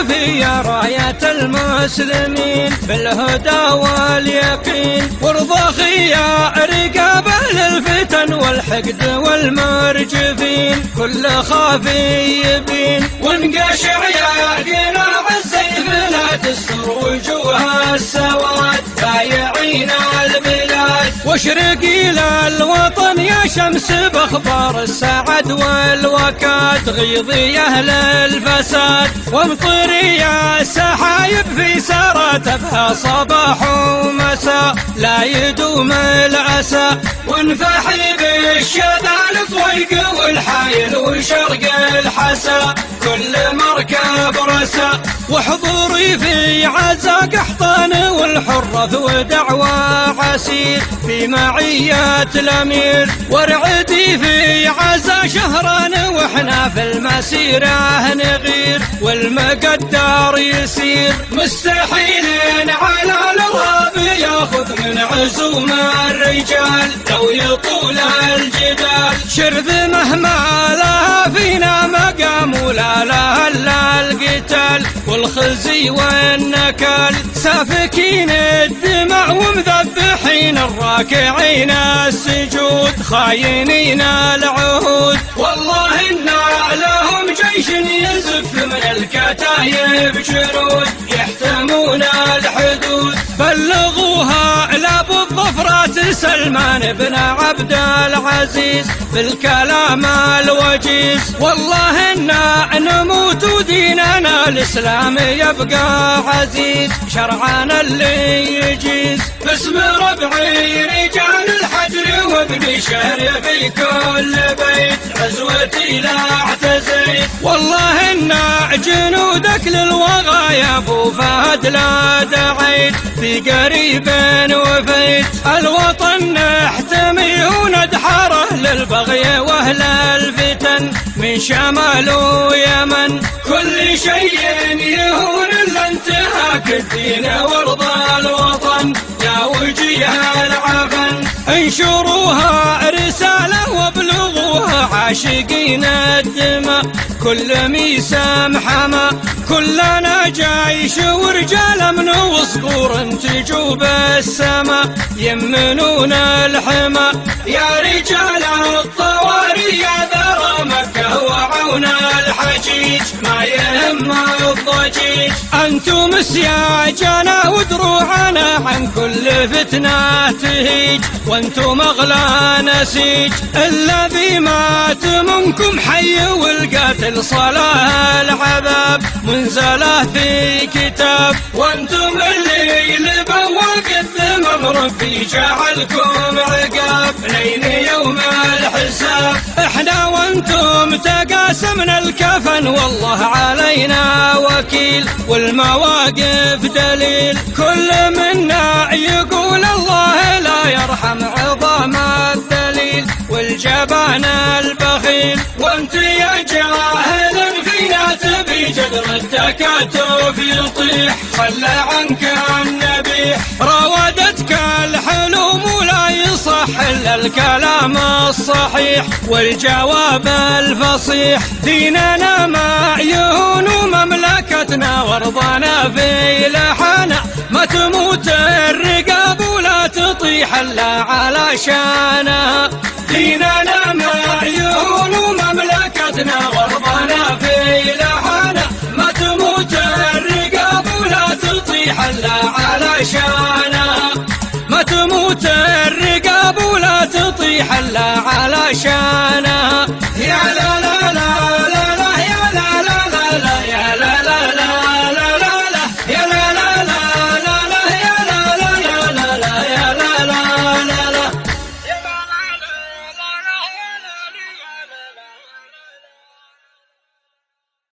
في راية المسلمين بالهدى واليقين، وارضى خيار رقاب للفتن والحقد والمرجفين، كل خافي يبين وانقشع ياقنا بالسيف لا تستر وجوه السواد بايعين البلاد، واشرقي للوطن يا شمس باخبار السعد والوكاد، غيظي اهل الفساد وامطري يا سحايب في سراتبها صباح ومساء، لا يدوم العسى وانفحي بالشذا الفويق والحايل وشرق الحسا، كل مركب رسا وحضوري في عزا قحطان والحرث ودعوى عسير في معية الأمير، وارعدي في عزا شهران واحنا في المسيرة نغير، والمقدار يسير مستحيل على الغاب ياخذ من عزوم الرجال لو يطول الجدال، شرذ مهما لها فينا مقام ولا لها الا القتال، والخزي والنكال سافكين الدماء ومذبحين الراكعين السجود، خاينين العهود والله إنا لهم جيش يزف من الكتايب جنود يحتمون الحدود، بلغوها لابو الظفرات سلمان بن عبد العزيز بالكلام الوجيز، والله إنا نموت وديننا الإسلام يبقى عزيز، شرعنا اللي يجيز باسم ربعي رجال الحجر وابن شهر في كل بيت، عزوتي لا اعتزيت والله إنا جنودك للوغى يا ابو فهد لا دعيت، في قريب وفيت الوطن نحتمي وندحره للبغي واهل الفتن من شمال ويمن، كل شيء يهون الا انتهاك الدين وارضى الوطن يا وجيه العفن، انشروها رسالة وابلغوها عاشقين الدماء كل ميسام حما، كلنا جيش ورجال من وصقور انتجوا بالسما يمنون الحما، يا رجال الطواري يا ذرى مكة وعون الحجيج ما يهم الضجيج، انتم سياجنا ودروعنا عن كل فتنة تهيج، وانتم اغلى نسيج الذي مات منكم حي والقاتل صلاة العذاب منزله في كتاب، وانتم اللي لبواق الذمم ربي جعلكم عقاب لين يوم الحساب، احنا وانتم تقاسمنا الكفن والله علينا وكيل، والمواقف دليل كل منا يقول الله لا يرحم عظام الذليل والجبان البخيل، وانت يا جاهل فينا تبي جدر التكاتف يطيح، خلى عنك النبيح راودتك الحلوم ولا يصح الا الكلام الصحيح والجواب الفصيح، ديننا ما يهون مملكتنا وارضنا في لحنا، ما تموت الرقاب ولا تطيح الا على شانها، ديننا ما يهون مملكتنا وارضنا في لحنا، ما تموت الرقاب ولا تطيح الا على شانها.